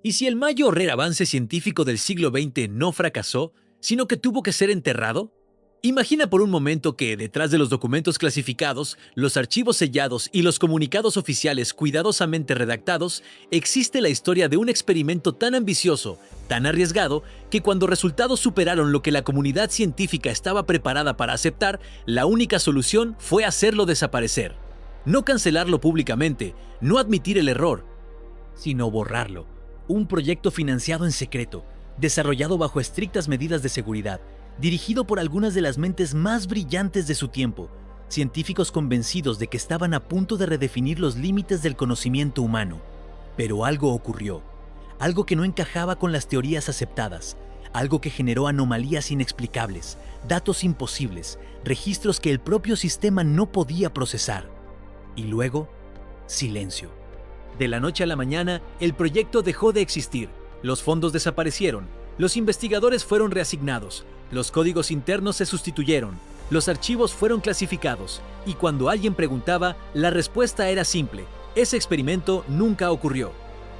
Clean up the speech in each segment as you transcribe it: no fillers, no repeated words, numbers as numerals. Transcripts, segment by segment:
¿Y si el mayor avance científico del siglo XX no fracasó, sino que tuvo que ser enterrado? Imagina por un momento que, detrás de los documentos clasificados, los archivos sellados y los comunicados oficiales cuidadosamente redactados, existe la historia de un experimento tan ambicioso, tan arriesgado, que cuando resultados superaron lo que la comunidad científica estaba preparada para aceptar, la única solución fue hacerlo desaparecer. No cancelarlo públicamente, no admitir el error, sino borrarlo. Un proyecto financiado en secreto, desarrollado bajo estrictas medidas de seguridad, dirigido por algunas de las mentes más brillantes de su tiempo, científicos convencidos de que estaban a punto de redefinir los límites del conocimiento humano. Pero algo ocurrió, algo que no encajaba con las teorías aceptadas, algo que generó anomalías inexplicables, datos imposibles, registros que el propio sistema no podía procesar. Y luego, silencio. De la noche a la mañana, el proyecto dejó de existir, los fondos desaparecieron, los investigadores fueron reasignados, los códigos internos se sustituyeron, los archivos fueron clasificados, y cuando alguien preguntaba, la respuesta era simple: ese experimento nunca ocurrió.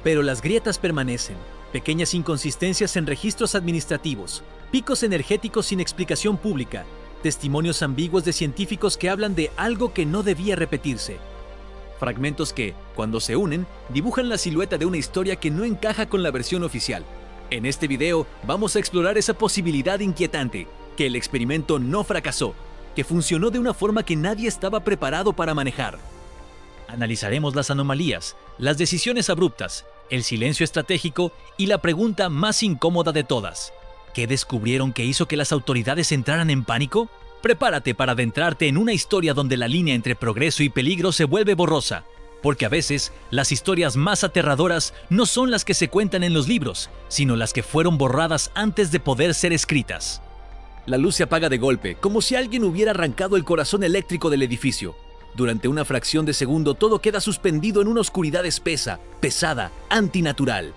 Pero las grietas permanecen, pequeñas inconsistencias en registros administrativos, picos energéticos sin explicación pública, testimonios ambiguos de científicos que hablan de algo que no debía repetirse. Fragmentos que, cuando se unen, dibujan la silueta de una historia que no encaja con la versión oficial. En este video vamos a explorar esa posibilidad inquietante, que el experimento no fracasó, que funcionó de una forma que nadie estaba preparado para manejar. Analizaremos las anomalías, las decisiones abruptas, el silencio estratégico y la pregunta más incómoda de todas: ¿qué descubrieron que hizo que las autoridades entraran en pánico? Prepárate para adentrarte en una historia donde la línea entre progreso y peligro se vuelve borrosa, porque a veces las historias más aterradoras no son las que se cuentan en los libros, sino las que fueron borradas antes de poder ser escritas. La luz se apaga de golpe, como si alguien hubiera arrancado el corazón eléctrico del edificio. Durante una fracción de segundo todo queda suspendido en una oscuridad espesa, pesada, antinatural.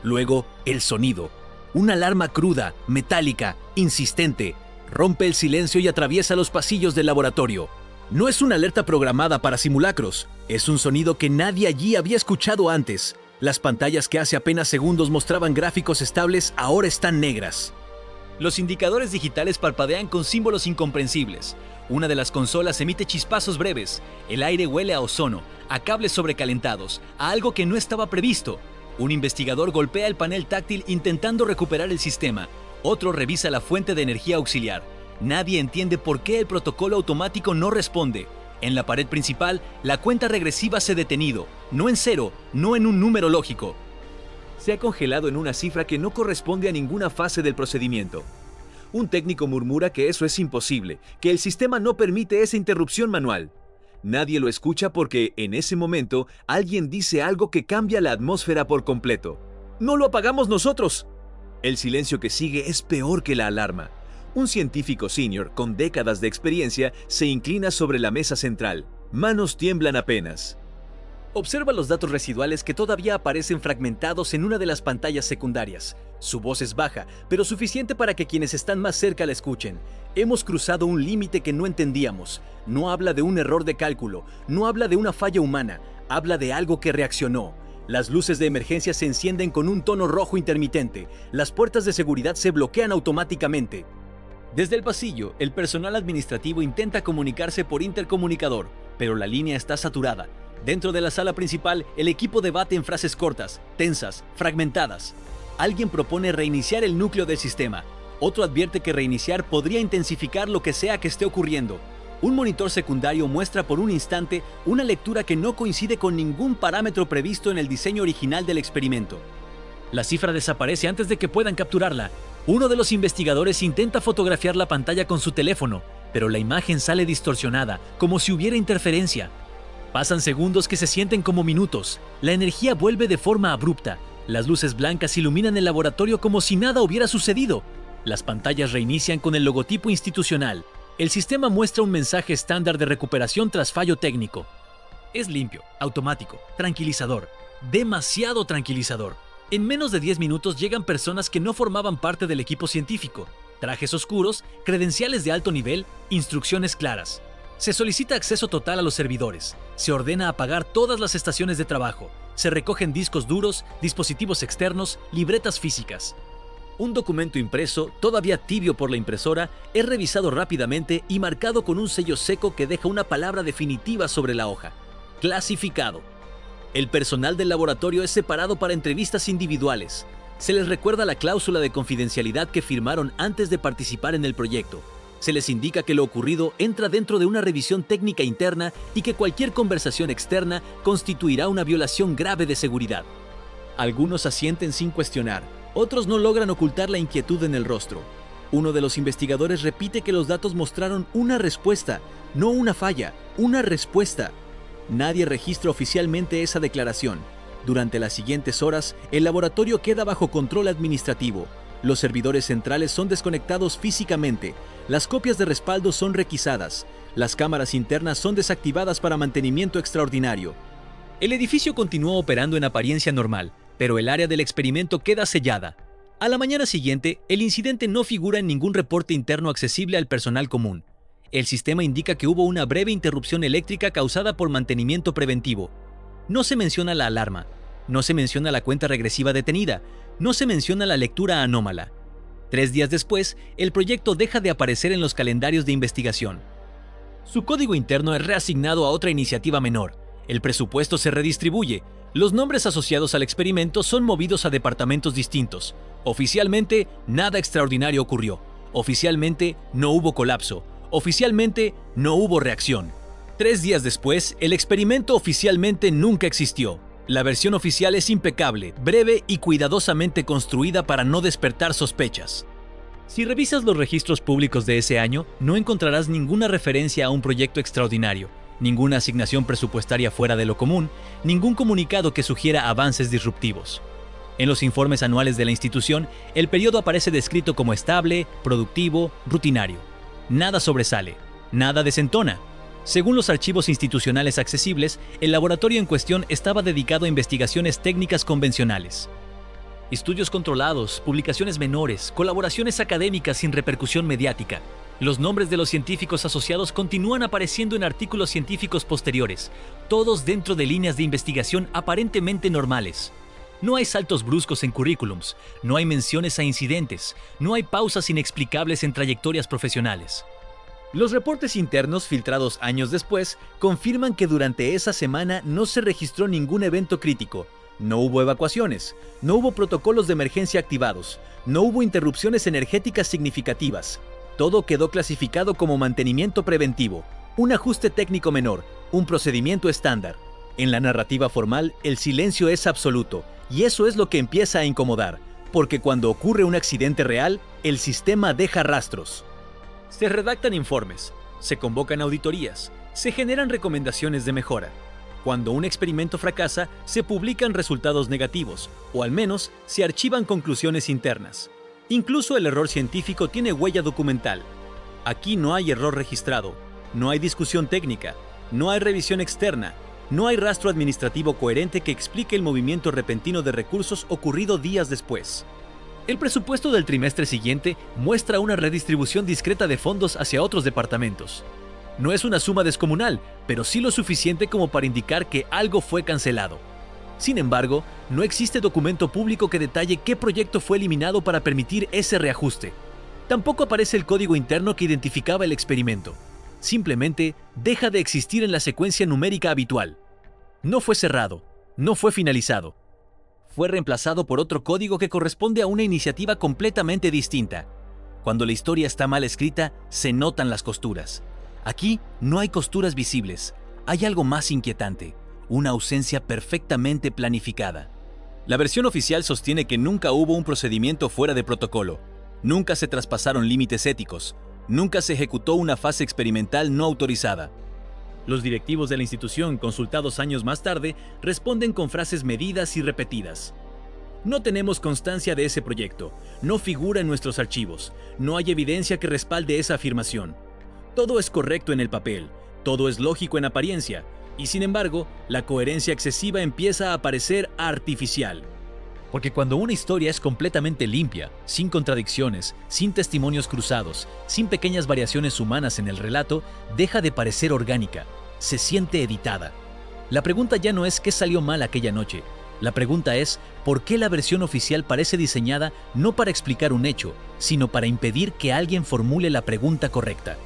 Luego, el sonido. Una alarma cruda, metálica, insistente, rompe el silencio y atraviesa los pasillos del laboratorio. No es una alerta programada para simulacros, es un sonido que nadie allí había escuchado antes. Las pantallas que hace apenas segundos mostraban gráficos estables ahora están negras. Los indicadores digitales parpadean con símbolos incomprensibles. Una de las consolas emite chispazos breves. El aire huele a ozono, a cables sobrecalentados, a algo que no estaba previsto. Un investigador golpea el panel táctil intentando recuperar el sistema. Otro revisa la fuente de energía auxiliar. Nadie entiende por qué el protocolo automático no responde. En la pared principal, la cuenta regresiva se ha detenido, no en cero, no en un número lógico. Se ha congelado en una cifra que no corresponde a ninguna fase del procedimiento. Un técnico murmura que eso es imposible, que el sistema no permite esa interrupción manual. Nadie lo escucha porque, en ese momento, alguien dice algo que cambia la atmósfera por completo. ¡No lo apagamos nosotros! El silencio que sigue es peor que la alarma. Un científico senior con décadas de experiencia se inclina sobre la mesa central. Manos tiemblan apenas. Observa los datos residuales que todavía aparecen fragmentados en una de las pantallas secundarias. Su voz es baja, pero suficiente para que quienes están más cerca la escuchen. Hemos cruzado un límite que no entendíamos. No habla de un error de cálculo, no habla de una falla humana, habla de algo que reaccionó. Las luces de emergencia se encienden con un tono rojo intermitente. Las puertas de seguridad se bloquean automáticamente. Desde el pasillo, el personal administrativo intenta comunicarse por intercomunicador, pero la línea está saturada. Dentro de la sala principal, el equipo debate en frases cortas, tensas, fragmentadas. Alguien propone reiniciar el núcleo del sistema. Otro advierte que reiniciar podría intensificar lo que sea que esté ocurriendo. Un monitor secundario muestra por un instante una lectura que no coincide con ningún parámetro previsto en el diseño original del experimento. La cifra desaparece antes de que puedan capturarla. Uno de los investigadores intenta fotografiar la pantalla con su teléfono, pero la imagen sale distorsionada, como si hubiera interferencia. Pasan segundos que se sienten como minutos. La energía vuelve de forma abrupta. Las luces blancas iluminan el laboratorio como si nada hubiera sucedido. Las pantallas reinician con el logotipo institucional. El sistema muestra un mensaje estándar de recuperación tras fallo técnico. Es limpio, automático, tranquilizador. Demasiado tranquilizador. En menos de 10 minutos llegan personas que no formaban parte del equipo científico. Trajes oscuros, credenciales de alto nivel, instrucciones claras. Se solicita acceso total a los servidores. Se ordena apagar todas las estaciones de trabajo. Se recogen discos duros, dispositivos externos, libretas físicas. Un documento impreso, todavía tibio por la impresora, es revisado rápidamente y marcado con un sello seco que deja una palabra definitiva sobre la hoja. Clasificado. El personal del laboratorio es separado para entrevistas individuales. Se les recuerda la cláusula de confidencialidad que firmaron antes de participar en el proyecto. Se les indica que lo ocurrido entra dentro de una revisión técnica interna y que cualquier conversación externa constituirá una violación grave de seguridad. Algunos asienten sin cuestionar, otros no logran ocultar la inquietud en el rostro. Uno de los investigadores repite que los datos mostraron una respuesta, no una falla, una respuesta. Nadie registra oficialmente esa declaración. Durante las siguientes horas, el laboratorio queda bajo control administrativo. Los servidores centrales son desconectados físicamente, las copias de respaldo son requisadas, las cámaras internas son desactivadas para mantenimiento extraordinario. El edificio continuó operando en apariencia normal, pero el área del experimento queda sellada. A la mañana siguiente, el incidente no figura en ningún reporte interno accesible al personal común. El sistema indica que hubo una breve interrupción eléctrica causada por mantenimiento preventivo. No se menciona la alarma, no se menciona la cuenta regresiva detenida, no se menciona la lectura anómala. 3 días después, el proyecto deja de aparecer en los calendarios de investigación. Su código interno es reasignado a otra iniciativa menor. El presupuesto se redistribuye. Los nombres asociados al experimento son movidos a departamentos distintos. Oficialmente, nada extraordinario ocurrió. Oficialmente, no hubo colapso. Oficialmente, no hubo reacción. 3 días después, el experimento oficialmente nunca existió. La versión oficial es impecable, breve y cuidadosamente construida para no despertar sospechas. Si revisas los registros públicos de ese año, no encontrarás ninguna referencia a un proyecto extraordinario, ninguna asignación presupuestaria fuera de lo común, ningún comunicado que sugiera avances disruptivos. En los informes anuales de la institución, el periodo aparece descrito como estable, productivo, rutinario. Nada sobresale, nada desentona. Según los archivos institucionales accesibles, el laboratorio en cuestión estaba dedicado a investigaciones técnicas convencionales. Estudios controlados, publicaciones menores, colaboraciones académicas sin repercusión mediática. Los nombres de los científicos asociados continúan apareciendo en artículos científicos posteriores, todos dentro de líneas de investigación aparentemente normales. No hay saltos bruscos en currículums, no hay menciones a incidentes, no hay pausas inexplicables en trayectorias profesionales. Los reportes internos filtrados años después confirman que durante esa semana no se registró ningún evento crítico, no hubo evacuaciones, no hubo protocolos de emergencia activados, no hubo interrupciones energéticas significativas. Todo quedó clasificado como mantenimiento preventivo, un ajuste técnico menor, un procedimiento estándar. En la narrativa formal, el silencio es absoluto, y eso es lo que empieza a incomodar, porque cuando ocurre un accidente real, el sistema deja rastros. Se redactan informes, se convocan auditorías, se generan recomendaciones de mejora. Cuando un experimento fracasa, se publican resultados negativos, o al menos se archivan conclusiones internas. Incluso el error científico tiene huella documental. Aquí no hay error registrado, no hay discusión técnica, no hay revisión externa, no hay rastro administrativo coherente que explique el movimiento repentino de recursos ocurrido días después. El presupuesto del trimestre siguiente muestra una redistribución discreta de fondos hacia otros departamentos. No es una suma descomunal, pero sí lo suficiente como para indicar que algo fue cancelado. Sin embargo, no existe documento público que detalle qué proyecto fue eliminado para permitir ese reajuste. Tampoco aparece el código interno que identificaba el experimento. Simplemente deja de existir en la secuencia numérica habitual. No fue cerrado, no fue finalizado. Fue reemplazado por otro código que corresponde a una iniciativa completamente distinta. Cuando la historia está mal escrita, se notan las costuras. Aquí no hay costuras visibles, hay algo más inquietante, una ausencia perfectamente planificada. La versión oficial sostiene que nunca hubo un procedimiento fuera de protocolo, nunca se traspasaron límites éticos, nunca se ejecutó una fase experimental no autorizada. Los directivos de la institución, consultados años más tarde, responden con frases medidas y repetidas. No tenemos constancia de ese proyecto, no figura en nuestros archivos, no hay evidencia que respalde esa afirmación. Todo es correcto en el papel, todo es lógico en apariencia, y sin embargo, la coherencia excesiva empieza a parecer artificial. Porque cuando una historia es completamente limpia, sin contradicciones, sin testimonios cruzados, sin pequeñas variaciones humanas en el relato, deja de parecer orgánica, se siente editada. La pregunta ya no es qué salió mal aquella noche, La pregunta es, ¿por qué la versión oficial parece diseñada no para explicar un hecho, sino para impedir que alguien formule la pregunta correcta?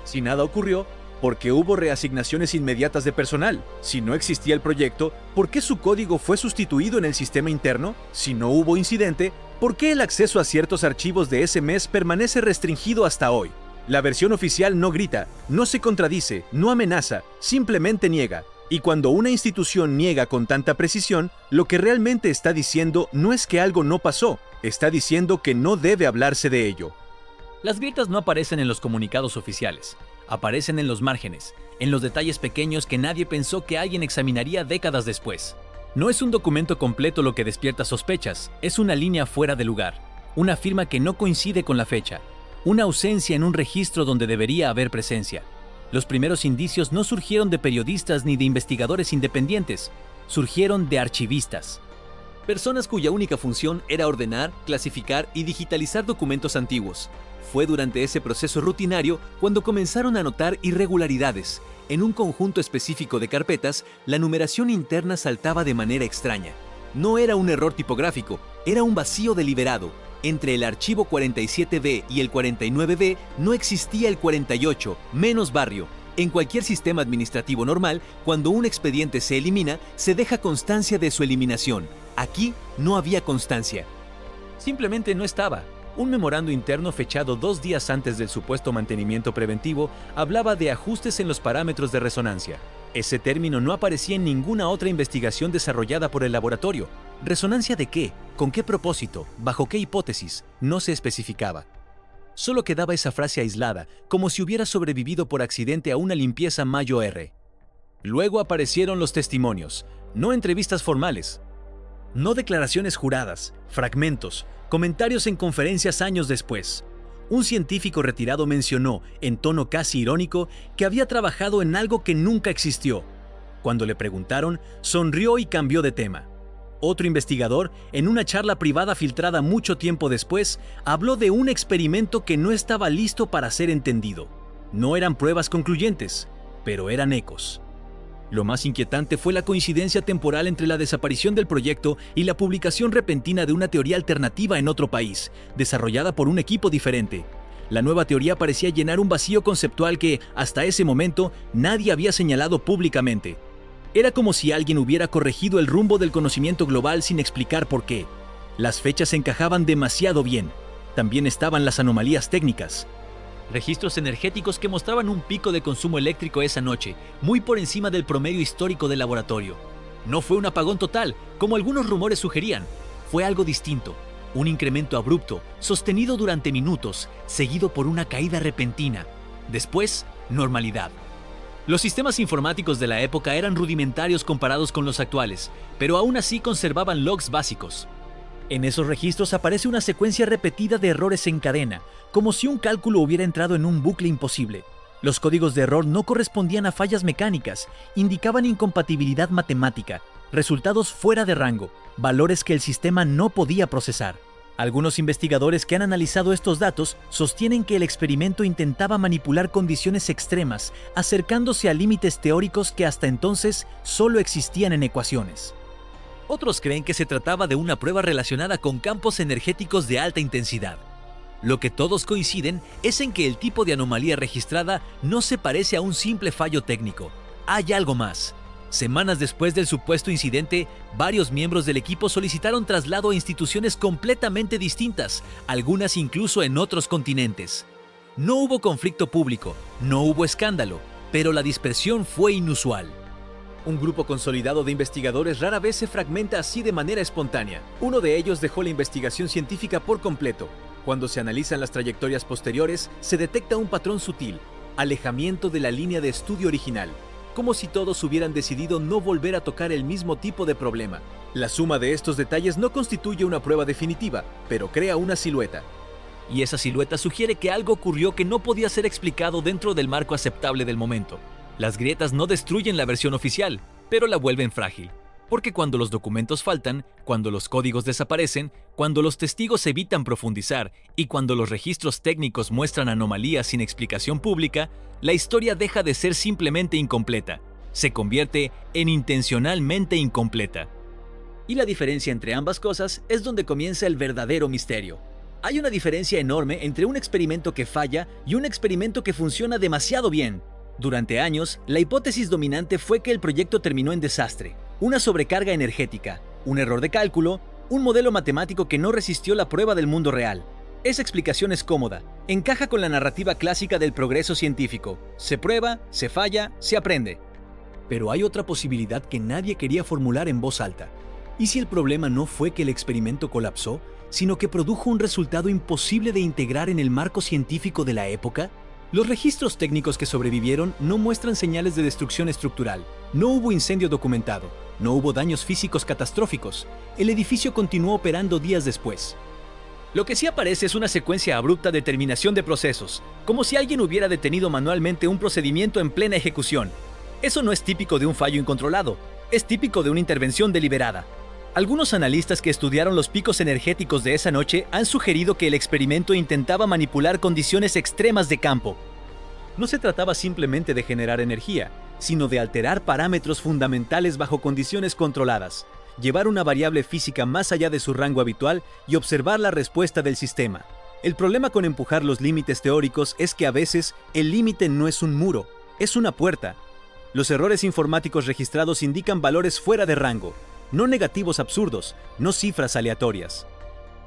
Si nada ocurrió, ¿por qué hubo reasignaciones inmediatas de personal? Si no existía el proyecto, ¿por qué su código fue sustituido en el sistema interno? Si no hubo incidente, ¿por qué el acceso a ciertos archivos de ese mes permanece restringido hasta hoy? La versión oficial no grita, no se contradice, no amenaza, simplemente niega. Y cuando una institución niega con tanta precisión, lo que realmente está diciendo no es que algo no pasó, está diciendo que no debe hablarse de ello. Las grietas no aparecen en los comunicados oficiales, aparecen en los márgenes, en los detalles pequeños que nadie pensó que alguien examinaría décadas después. No es un documento completo lo que despierta sospechas, es una línea fuera de lugar, una firma que no coincide con la fecha, una ausencia en un registro donde debería haber presencia. Los primeros indicios no surgieron de periodistas ni de investigadores independientes, surgieron de archivistas. Personas cuya única función era ordenar, clasificar y digitalizar documentos antiguos. Fue durante ese proceso rutinario cuando comenzaron a notar irregularidades. En un conjunto específico de carpetas, la numeración interna saltaba de manera extraña. No era un error tipográfico, era un vacío deliberado. Entre el archivo 47B y el 49B no existía el 48, menos barrio. En cualquier sistema administrativo normal, cuando un expediente se elimina, se deja constancia de su eliminación. Aquí no había constancia. Simplemente no estaba. Un memorando interno fechado 2 días antes del supuesto mantenimiento preventivo hablaba de ajustes en los parámetros de resonancia. Ese término no aparecía en ninguna otra investigación desarrollada por el laboratorio. ¿Resonancia de qué? ¿Con qué propósito? ¿Bajo qué hipótesis? No se especificaba. Solo quedaba esa frase aislada, como si hubiera sobrevivido por accidente a una limpieza Mayo-R. Luego aparecieron los testimonios, no entrevistas formales, no declaraciones juradas, fragmentos, comentarios en conferencias años después. Un científico retirado mencionó, en tono casi irónico, que había trabajado en algo que nunca existió. Cuando le preguntaron, sonrió y cambió de tema. Otro investigador, en una charla privada filtrada mucho tiempo después, habló de un experimento que no estaba listo para ser entendido. No eran pruebas concluyentes, pero eran ecos. Lo más inquietante fue la coincidencia temporal entre la desaparición del proyecto y la publicación repentina de una teoría alternativa en otro país, desarrollada por un equipo diferente. La nueva teoría parecía llenar un vacío conceptual que, hasta ese momento, nadie había señalado públicamente. Era como si alguien hubiera corregido el rumbo del conocimiento global sin explicar por qué. Las fechas encajaban demasiado bien. También estaban las anomalías técnicas. Registros energéticos que mostraban un pico de consumo eléctrico esa noche, muy por encima del promedio histórico del laboratorio. No fue un apagón total, como algunos rumores sugerían. Fue algo distinto. Un incremento abrupto, sostenido durante minutos, seguido por una caída repentina. Después, normalidad. Los sistemas informáticos de la época eran rudimentarios comparados con los actuales, pero aún así conservaban logs básicos. En esos registros aparece una secuencia repetida de errores en cadena, como si un cálculo hubiera entrado en un bucle imposible. Los códigos de error no correspondían a fallas mecánicas, indicaban incompatibilidad matemática, resultados fuera de rango, valores que el sistema no podía procesar. Algunos investigadores que han analizado estos datos sostienen que el experimento intentaba manipular condiciones extremas, acercándose a límites teóricos que hasta entonces solo existían en ecuaciones. Otros creen que se trataba de una prueba relacionada con campos energéticos de alta intensidad. Lo que todos coinciden es en que el tipo de anomalía registrada no se parece a un simple fallo técnico. Hay algo más. Semanas después del supuesto incidente, varios miembros del equipo solicitaron traslado a instituciones completamente distintas, algunas incluso en otros continentes. No hubo conflicto público, no hubo escándalo, pero la dispersión fue inusual. Un grupo consolidado de investigadores rara vez se fragmenta así de manera espontánea. Uno de ellos dejó la investigación científica por completo. Cuando se analizan las trayectorias posteriores, se detecta un patrón sutil, alejamiento de la línea de estudio original, como si todos hubieran decidido no volver a tocar el mismo tipo de problema. La suma de estos detalles no constituye una prueba definitiva, pero crea una silueta. Y esa silueta sugiere que algo ocurrió que no podía ser explicado dentro del marco aceptable del momento. Las grietas no destruyen la versión oficial, pero la vuelven frágil. Porque cuando los documentos faltan, cuando los códigos desaparecen, cuando los testigos evitan profundizar y cuando los registros técnicos muestran anomalías sin explicación pública, la historia deja de ser simplemente incompleta. Se convierte en intencionalmente incompleta. Y la diferencia entre ambas cosas es donde comienza el verdadero misterio. Hay una diferencia enorme entre un experimento que falla y un experimento que funciona demasiado bien. Durante años, la hipótesis dominante fue que el proyecto terminó en desastre, una sobrecarga energética, un error de cálculo, un modelo matemático que no resistió la prueba del mundo real. Esa explicación es cómoda, encaja con la narrativa clásica del progreso científico. Se prueba, se falla, se aprende. Pero hay otra posibilidad que nadie quería formular en voz alta. ¿Y si el problema no fue que el experimento colapsó, sino que produjo un resultado imposible de integrar en el marco científico de la época? Los registros técnicos que sobrevivieron no muestran señales de destrucción estructural. No hubo incendio documentado. No hubo daños físicos catastróficos. El edificio continuó operando días después. Lo que sí aparece es una secuencia abrupta de terminación de procesos, como si alguien hubiera detenido manualmente un procedimiento en plena ejecución. Eso no es típico de un fallo incontrolado, es típico de una intervención deliberada. Algunos analistas que estudiaron los picos energéticos de esa noche han sugerido que el experimento intentaba manipular condiciones extremas de campo. No se trataba simplemente de generar energía, sino de alterar parámetros fundamentales bajo condiciones controladas, llevar una variable física más allá de su rango habitual y observar la respuesta del sistema. El problema con empujar los límites teóricos es que a veces el límite no es un muro, es una puerta. Los errores informáticos registrados indican valores fuera de rango, no negativos absurdos, no cifras aleatorias.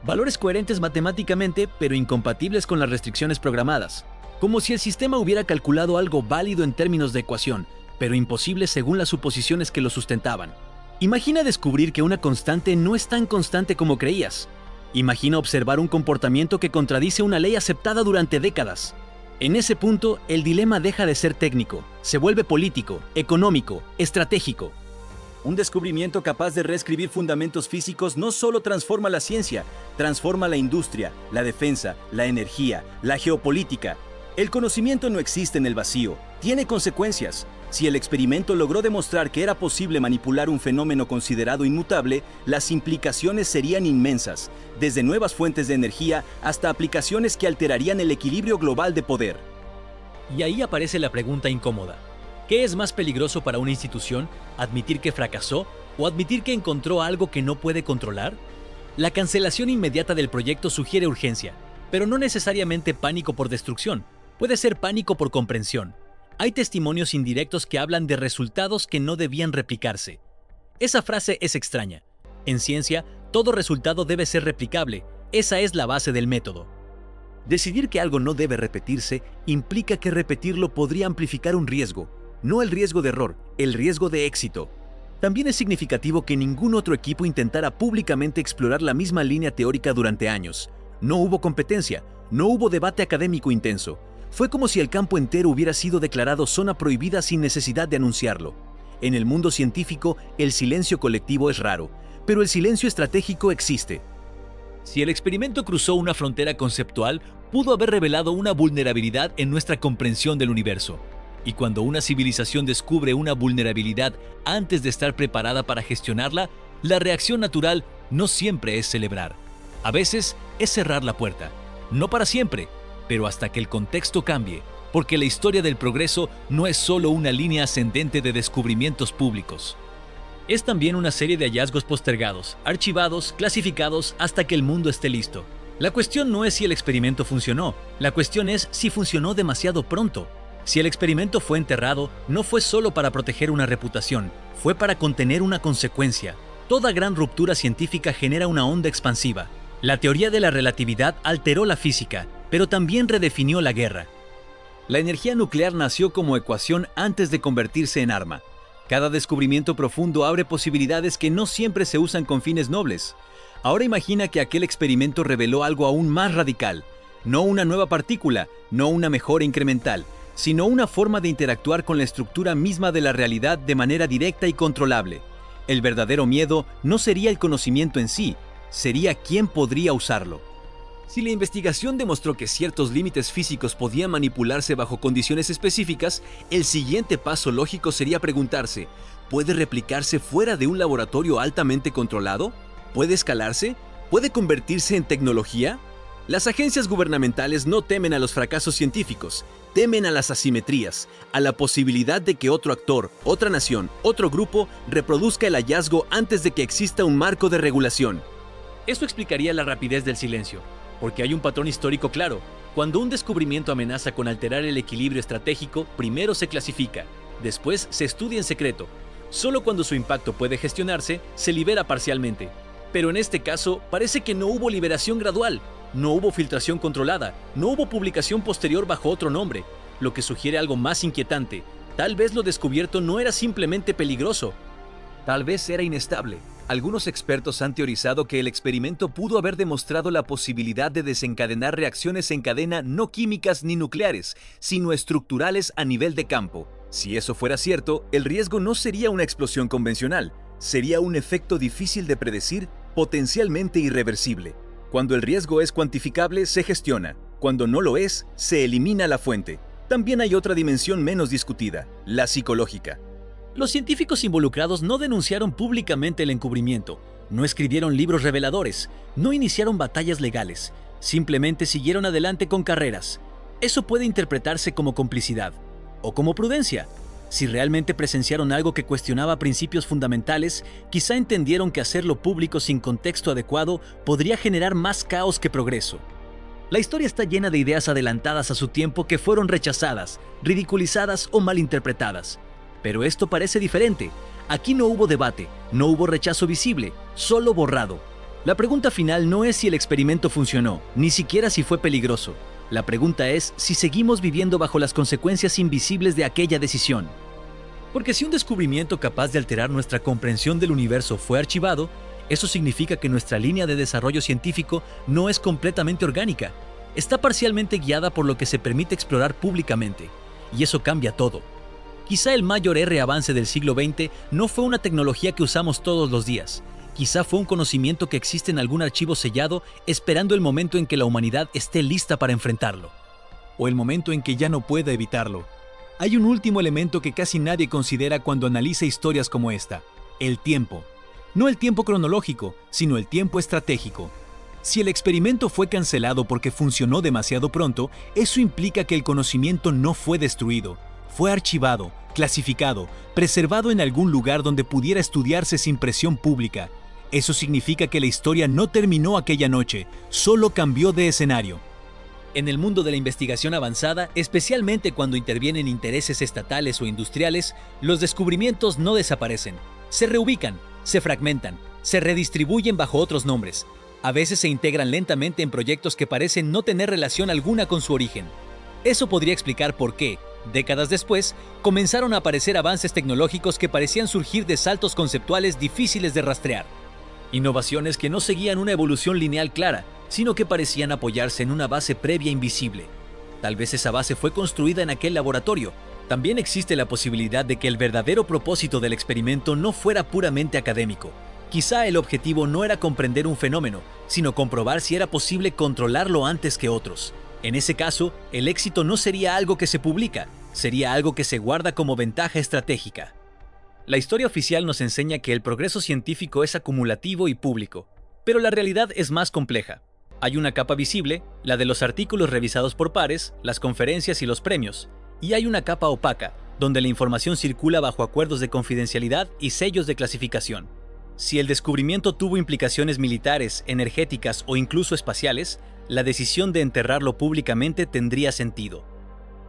Valores coherentes matemáticamente, pero incompatibles con las restricciones programadas. Como si el sistema hubiera calculado algo válido en términos de ecuación, pero imposible según las suposiciones que lo sustentaban. Imagina descubrir que una constante no es tan constante como creías. Imagina observar un comportamiento que contradice una ley aceptada durante décadas. En ese punto, el dilema deja de ser técnico, se vuelve político, económico, estratégico. Un descubrimiento capaz de reescribir fundamentos físicos no solo transforma la ciencia, transforma la industria, la defensa, la energía, la geopolítica. El conocimiento no existe en el vacío, tiene consecuencias. Si el experimento logró demostrar que era posible manipular un fenómeno considerado inmutable, las implicaciones serían inmensas, desde nuevas fuentes de energía hasta aplicaciones que alterarían el equilibrio global de poder. Y ahí aparece la pregunta incómoda. ¿Qué es más peligroso para una institución, admitir que fracasó o admitir que encontró algo que no puede controlar? La cancelación inmediata del proyecto sugiere urgencia, pero no necesariamente pánico por destrucción, puede ser pánico por comprensión. Hay testimonios indirectos que hablan de resultados que no debían replicarse. Esa frase es extraña. En ciencia, todo resultado debe ser replicable, esa es la base del método. Decidir que algo no debe repetirse implica que repetirlo podría amplificar un riesgo. No el riesgo de error, el riesgo de éxito. También es significativo que ningún otro equipo intentara públicamente explorar la misma línea teórica durante años. No hubo competencia, no hubo debate académico intenso. Fue como si el campo entero hubiera sido declarado zona prohibida sin necesidad de anunciarlo. En el mundo científico, el silencio colectivo es raro, pero el silencio estratégico existe. Si el experimento cruzó una frontera conceptual, pudo haber revelado una vulnerabilidad en nuestra comprensión del universo. Y cuando una civilización descubre una vulnerabilidad antes de estar preparada para gestionarla, la reacción natural no siempre es celebrar. A veces es cerrar la puerta. No para siempre, pero hasta que el contexto cambie, porque la historia del progreso no es solo una línea ascendente de descubrimientos públicos. Es también una serie de hallazgos postergados, archivados, clasificados hasta que el mundo esté listo. La cuestión no es si el experimento funcionó, la cuestión es si funcionó demasiado pronto. Si el experimento fue enterrado, no fue solo para proteger una reputación, fue para contener una consecuencia. Toda gran ruptura científica genera una onda expansiva. La teoría de la relatividad alteró la física, pero también redefinió la guerra. La energía nuclear nació como ecuación antes de convertirse en arma. Cada descubrimiento profundo abre posibilidades que no siempre se usan con fines nobles. Ahora imagina que aquel experimento reveló algo aún más radical. No una nueva partícula, no una mejora incremental, sino una forma de interactuar con la estructura misma de la realidad de manera directa y controlable. El verdadero miedo no sería el conocimiento en sí, sería quién podría usarlo. Si la investigación demostró que ciertos límites físicos podían manipularse bajo condiciones específicas, el siguiente paso lógico sería preguntarse, ¿puede replicarse fuera de un laboratorio altamente controlado? ¿Puede escalarse? ¿Puede convertirse en tecnología? Las agencias gubernamentales no temen a los fracasos científicos, temen a las asimetrías, a la posibilidad de que otro actor, otra nación, otro grupo reproduzca el hallazgo antes de que exista un marco de regulación. Eso explicaría la rapidez del silencio, porque hay un patrón histórico claro. Cuando un descubrimiento amenaza con alterar el equilibrio estratégico, primero se clasifica, después se estudia en secreto. Solo cuando su impacto puede gestionarse, se libera parcialmente. Pero en este caso, parece que no hubo liberación gradual, no hubo filtración controlada, no hubo publicación posterior bajo otro nombre, lo que sugiere algo más inquietante. Tal vez lo descubierto no era simplemente peligroso. Tal vez era inestable. Algunos expertos han teorizado que el experimento pudo haber demostrado la posibilidad de desencadenar reacciones en cadena no químicas ni nucleares, sino estructurales a nivel de campo. Si eso fuera cierto, el riesgo no sería una explosión convencional, sería un efecto difícil de predecir, potencialmente irreversible. Cuando el riesgo es cuantificable, se gestiona. Cuando no lo es, se elimina la fuente. También hay otra dimensión menos discutida, la psicológica. Los científicos involucrados no denunciaron públicamente el encubrimiento, no escribieron libros reveladores, no iniciaron batallas legales, simplemente siguieron adelante con carreras. Eso puede interpretarse como complicidad o como prudencia. Si realmente presenciaron algo que cuestionaba principios fundamentales, quizá entendieron que hacerlo público sin contexto adecuado podría generar más caos que progreso. La historia está llena de ideas adelantadas a su tiempo que fueron rechazadas, ridiculizadas o malinterpretadas. Pero esto parece diferente. Aquí no hubo debate, no hubo rechazo visible, solo borrado. La pregunta final no es si el experimento funcionó, ni siquiera si fue peligroso. La pregunta es si seguimos viviendo bajo las consecuencias invisibles de aquella decisión. Porque si un descubrimiento capaz de alterar nuestra comprensión del universo fue archivado, eso significa que nuestra línea de desarrollo científico no es completamente orgánica. Está parcialmente guiada por lo que se permite explorar públicamente. Y eso cambia todo. Quizá el mayor avance del siglo XX no fue una tecnología que usamos todos los días. Quizá fue un conocimiento que existe en algún archivo sellado esperando el momento en que la humanidad esté lista para enfrentarlo. O el momento en que ya no pueda evitarlo. Hay un último elemento que casi nadie considera cuando analiza historias como esta: el tiempo. No el tiempo cronológico, sino el tiempo estratégico. Si el experimento fue cancelado porque funcionó demasiado pronto, eso implica que el conocimiento no fue destruido. Fue archivado, clasificado, preservado en algún lugar donde pudiera estudiarse sin presión pública. Eso significa que la historia no terminó aquella noche, solo cambió de escenario. En el mundo de la investigación avanzada, especialmente cuando intervienen intereses estatales o industriales, los descubrimientos no desaparecen. Se reubican, se fragmentan, se redistribuyen bajo otros nombres. A veces se integran lentamente en proyectos que parecen no tener relación alguna con su origen. Eso podría explicar por qué, décadas después, comenzaron a aparecer avances tecnológicos que parecían surgir de saltos conceptuales difíciles de rastrear. Innovaciones que no seguían una evolución lineal clara, sino que parecían apoyarse en una base previa invisible. Tal vez esa base fue construida en aquel laboratorio. También existe la posibilidad de que el verdadero propósito del experimento no fuera puramente académico. Quizá el objetivo no era comprender un fenómeno, sino comprobar si era posible controlarlo antes que otros. En ese caso, el éxito no sería algo que se publica, sería algo que se guarda como ventaja estratégica. La historia oficial nos enseña que el progreso científico es acumulativo y público, pero la realidad es más compleja. Hay una capa visible, la de los artículos revisados por pares, las conferencias y los premios, y hay una capa opaca, donde la información circula bajo acuerdos de confidencialidad y sellos de clasificación. Si el descubrimiento tuvo implicaciones militares, energéticas o incluso espaciales, la decisión de enterrarlo públicamente tendría sentido.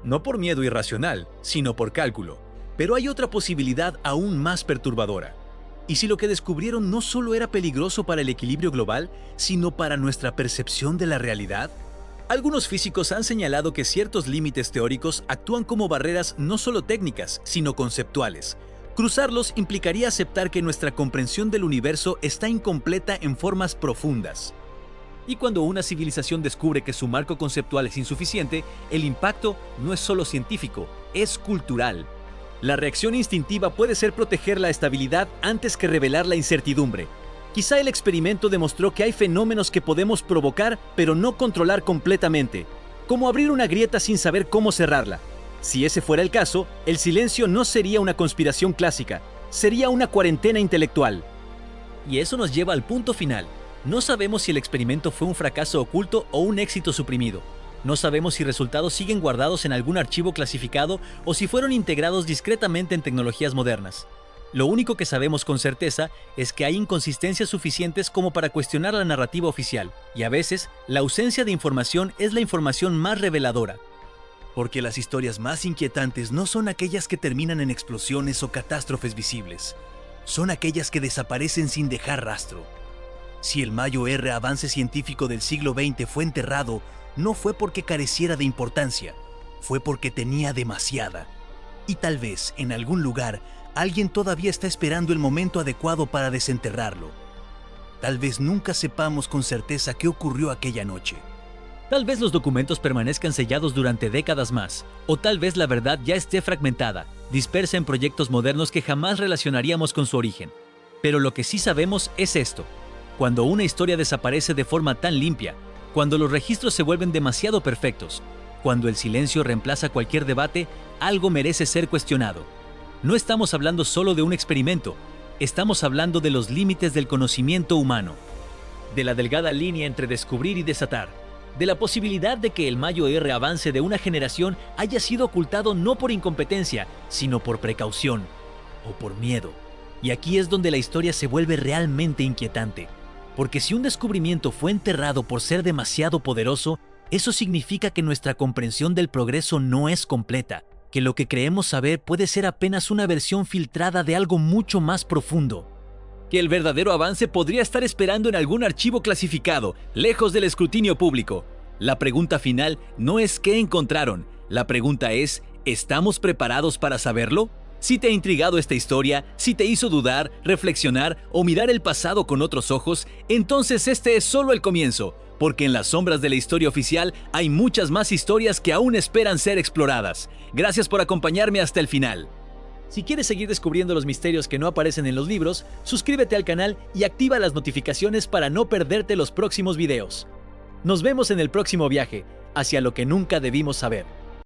No por miedo irracional, sino por cálculo. Pero hay otra posibilidad aún más perturbadora. ¿Y si lo que descubrieron no solo era peligroso para el equilibrio global, sino para nuestra percepción de la realidad? Algunos físicos han señalado que ciertos límites teóricos actúan como barreras no solo técnicas, sino conceptuales. Cruzarlos implicaría aceptar que nuestra comprensión del universo está incompleta en formas profundas. Y cuando una civilización descubre que su marco conceptual es insuficiente, el impacto no es solo científico, es cultural. La reacción instintiva puede ser proteger la estabilidad antes que revelar la incertidumbre. Quizá el experimento demostró que hay fenómenos que podemos provocar, pero no controlar completamente, como abrir una grieta sin saber cómo cerrarla. Si ese fuera el caso, el silencio no sería una conspiración clásica, sería una cuarentena intelectual. Y eso nos lleva al punto final. No sabemos si el experimento fue un fracaso oculto o un éxito suprimido. No sabemos si resultados siguen guardados en algún archivo clasificado o si fueron integrados discretamente en tecnologías modernas. Lo único que sabemos con certeza es que hay inconsistencias suficientes como para cuestionar la narrativa oficial, y a veces la ausencia de información es la información más reveladora. Porque las historias más inquietantes no son aquellas que terminan en explosiones o catástrofes visibles, son aquellas que desaparecen sin dejar rastro. Si el Mayo R avance científico del siglo XX fue enterrado, no fue porque careciera de importancia, fue porque tenía demasiada. Y tal vez, en algún lugar, alguien todavía está esperando el momento adecuado para desenterrarlo. Tal vez nunca sepamos con certeza qué ocurrió aquella noche. Tal vez los documentos permanezcan sellados durante décadas más, o tal vez la verdad ya esté fragmentada, dispersa en proyectos modernos que jamás relacionaríamos con su origen. Pero lo que sí sabemos es esto: cuando una historia desaparece de forma tan limpia, cuando los registros se vuelven demasiado perfectos, cuando el silencio reemplaza cualquier debate, algo merece ser cuestionado. No estamos hablando solo de un experimento, estamos hablando de los límites del conocimiento humano, de la delgada línea entre descubrir y desatar, de la posibilidad de que el Mayo R avance de una generación haya sido ocultado no por incompetencia, sino por precaución o por miedo. Y aquí es donde la historia se vuelve realmente inquietante, porque si un descubrimiento fue enterrado por ser demasiado poderoso, eso significa que nuestra comprensión del progreso no es completa, que lo que creemos saber puede ser apenas una versión filtrada de algo mucho más profundo. Que el verdadero avance podría estar esperando en algún archivo clasificado, lejos del escrutinio público. La pregunta final no es qué encontraron, la pregunta es, ¿estamos preparados para saberlo? Si te ha intrigado esta historia, si te hizo dudar, reflexionar o mirar el pasado con otros ojos, entonces este es solo el comienzo, porque en las sombras de la historia oficial hay muchas más historias que aún esperan ser exploradas. Gracias por acompañarme hasta el final. Si quieres seguir descubriendo los misterios que no aparecen en los libros, suscríbete al canal y activa las notificaciones para no perderte los próximos videos. Nos vemos en el próximo viaje hacia lo que nunca debimos saber.